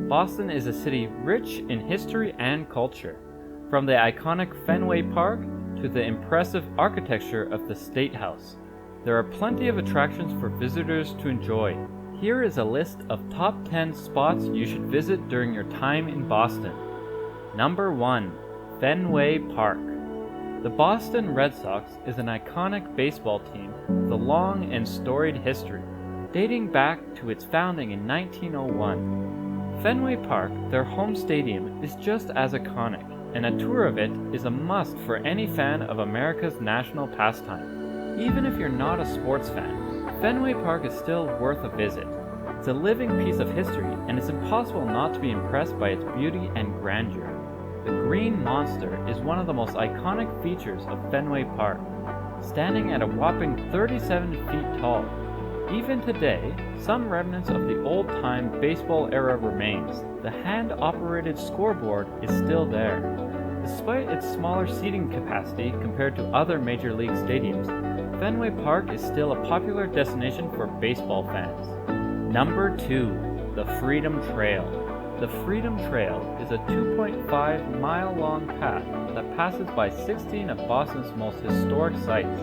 Boston is a city rich in history and culture, from the iconic Fenway Park to the impressive architecture of the State House. There are plenty of attractions for visitors to enjoy. Here is a list of top 10 spots you should visit during your time in Boston. Number 1. Fenway Park. The Boston Red Sox is an iconic baseball team with a long and storied history, dating back to its founding in 1901. Fenway Park, their home stadium, is just as iconic, and a tour of it is a must for any fan of America's national pastime. Even if you're not a sports fan, Fenway Park is still worth a visit. It's a living piece of history, and it's impossible not to be impressed by its beauty and grandeur. The Green Monster is one of the most iconic features of Fenway Park, standing at a whopping 37 feet tall. Even today, some remnants of the old-time baseball era remains. The hand-operated scoreboard is still there. Despite its smaller seating capacity compared to other major league stadiums, Fenway Park is still a popular destination for baseball fans. Number 2. The Freedom Trail. The Freedom Trail is a 2.5-mile-long path that passes by 16 of Boston's most historic sites.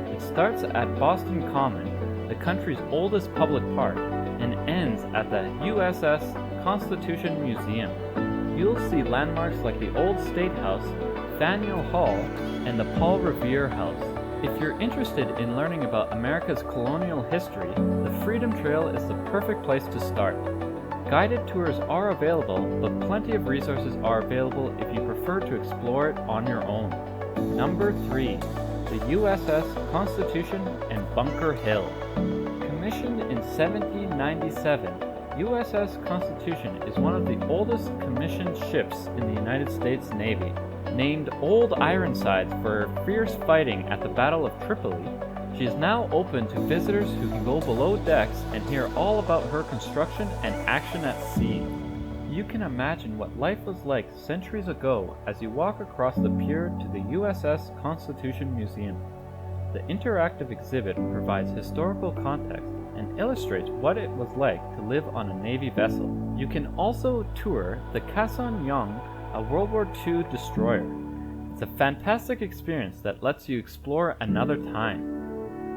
It starts at Boston Common, the country's oldest public park, and ends at the USS Constitution Museum. You'll see landmarks like the Old State House, Faneuil Hall, and the Paul Revere House. If you're interested in learning about America's colonial history, the Freedom Trail is the perfect place to start. Guided tours are available, but plenty of resources are available if you prefer to explore it on your own. Number 3. The USS Constitution and Bunker Hill. Commissioned in 1797, USS Constitution is one of the oldest commissioned ships in the United States Navy. Named Old Ironsides for fierce fighting at the Battle of Tripoli, she is now open to visitors who can go below decks and hear all about her construction and action at sea. You can imagine what life was like centuries ago as you walk across the pier to the USS Constitution Museum. The interactive exhibit provides historical context and illustrates what it was like to live on a Navy vessel. You can also tour the Cason Young, a World War II destroyer. It's a fantastic experience that lets you explore another time.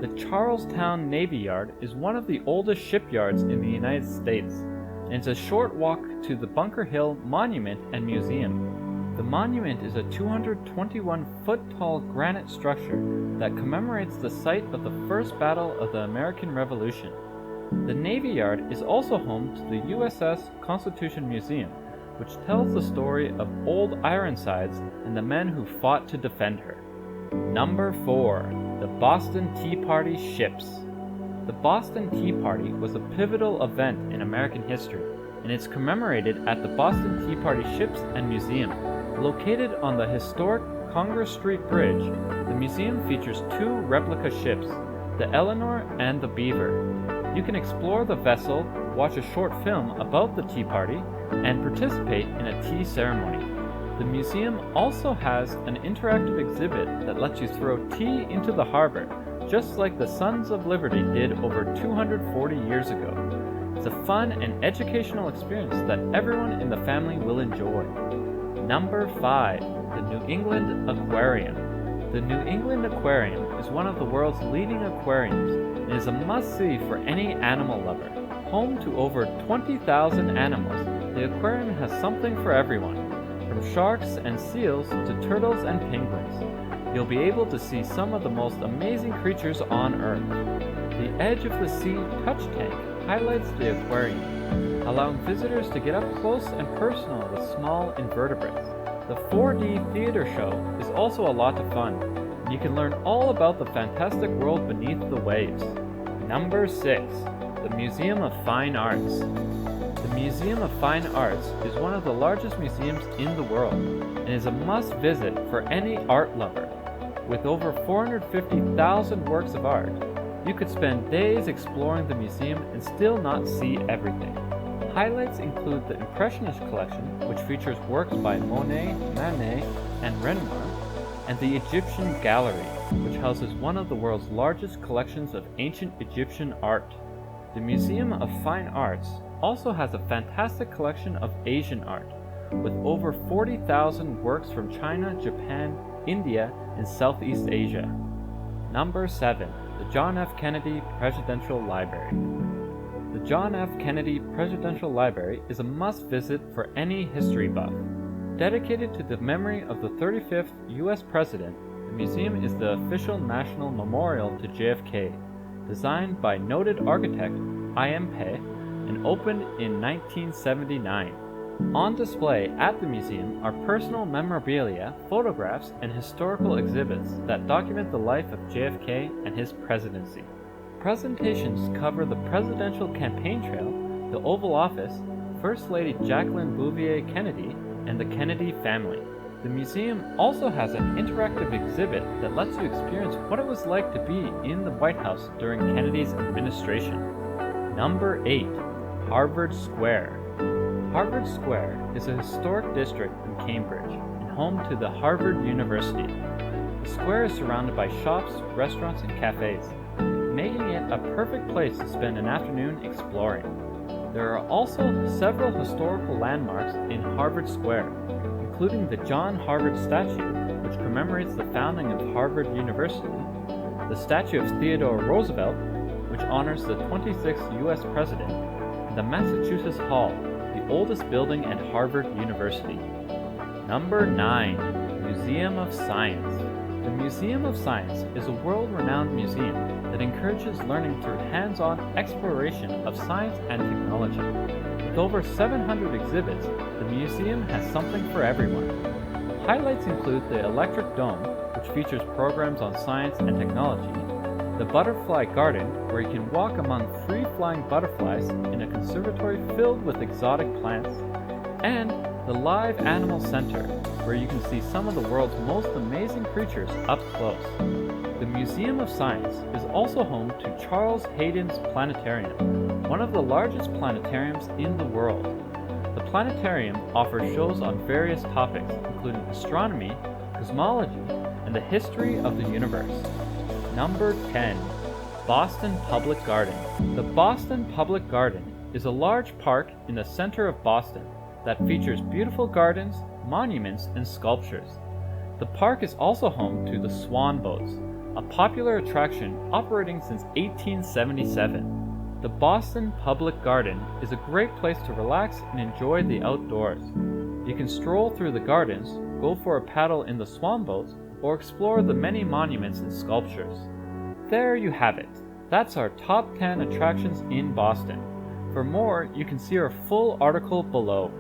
The Charlestown Navy Yard is one of the oldest shipyards in the United States, and it's a short walk to the Bunker Hill Monument and Museum. The monument is a 221-foot-tall granite structure that commemorates the site of the First Battle of the American Revolution. The Navy Yard is also home to the USS Constitution Museum, which tells the story of Old Ironsides and the men who fought to defend her. Number 4. The Boston Tea Party Ships. The Boston Tea Party was a pivotal event in American history, and it's commemorated at the Boston Tea Party Ships and Museum. Located on the historic Congress Street Bridge, the museum features 2 replica ships, the Eleanor and the Beaver. You can explore the vessel, watch a short film about the Tea Party, and participate in a tea ceremony. The museum also has an interactive exhibit that lets you throw tea into the harbor, just like the Sons of Liberty did over 240 years ago. It's a fun and educational experience that everyone in the family will enjoy. Number 5. The New England Aquarium. The New England Aquarium is one of the world's leading aquariums and is a must-see for any animal lover. Home to over 20,000 animals, the aquarium has something for everyone, from sharks and seals to turtles and penguins. You'll be able to see some of the most amazing creatures on Earth. The Edge of the Sea touch tank highlights the aquarium, allowing visitors to get up close and personal with small invertebrates. The 4D theater show is also a lot of fun, and you can learn all about the fantastic world beneath the waves. Number 6. The Museum of Fine Arts. The Museum of Fine Arts is one of the largest museums in the world, and is a must-visit for any art lover. With over 450,000 works of art, you could spend days exploring the museum and still not see everything. Highlights include the Impressionist collection, which features works by Monet, Manet, and Renoir, and the Egyptian Gallery, which houses one of the world's largest collections of ancient Egyptian art. The Museum of Fine Arts also has a fantastic collection of Asian art, with over 40,000 works from China, Japan, India, and Southeast Asia. Number 7. The John F. Kennedy Presidential Library. The John F. Kennedy Presidential Library is a must-visit for any history buff. Dedicated to the memory of the 35th U.S. President, the museum is the official national memorial to JFK, designed by noted architect I.M. Pei and opened in 1979. On display at the museum are personal memorabilia, photographs, and historical exhibits that document the life of JFK and his presidency. Presentations cover the Presidential Campaign Trail, the Oval Office, First Lady Jacqueline Bouvier Kennedy, and the Kennedy family. The museum also has an interactive exhibit that lets you experience what it was like to be in the White House during Kennedy's administration. Number 8. Harvard Square. Harvard Square is a historic district in Cambridge and home to the Harvard University. The square is surrounded by shops, restaurants, and cafes, making it a perfect place to spend an afternoon exploring. There are also several historical landmarks in Harvard Square, including the John Harvard statue, which commemorates the founding of Harvard University, the statue of Theodore Roosevelt, which honors the 26th U.S. President, and the Massachusetts Hall, the oldest building at Harvard University. Number 9. Museum of Science. The Museum of Science is a world-renowned museum that encourages learning through hands-on exploration of science and technology. With over 700 exhibits, the museum has something for everyone. Highlights include the Electric Dome, which features programs on science and technology, the Butterfly Garden, where you can walk among free-flying butterflies in a conservatory filled with exotic plants, and the Live Animal Center, where you can see some of the world's most amazing creatures up close. The Museum of Science is also home to Charles Hayden's Planetarium, one of the largest planetariums in the world. The planetarium offers shows on various topics, including astronomy, cosmology, and the history of the universe. Number 10. Boston Public Garden. The Boston Public Garden is a large park in the center of Boston that features beautiful gardens, monuments, and sculptures. The park is also home to the Swan Boats, a popular attraction operating since 1877. The Boston Public Garden is a great place to relax and enjoy the outdoors. You can stroll through the gardens, go for a paddle in the Swan Boats, or explore the many monuments and sculptures. There you have it. That's our top 10 attractions in Boston. For more, you can see our full article below.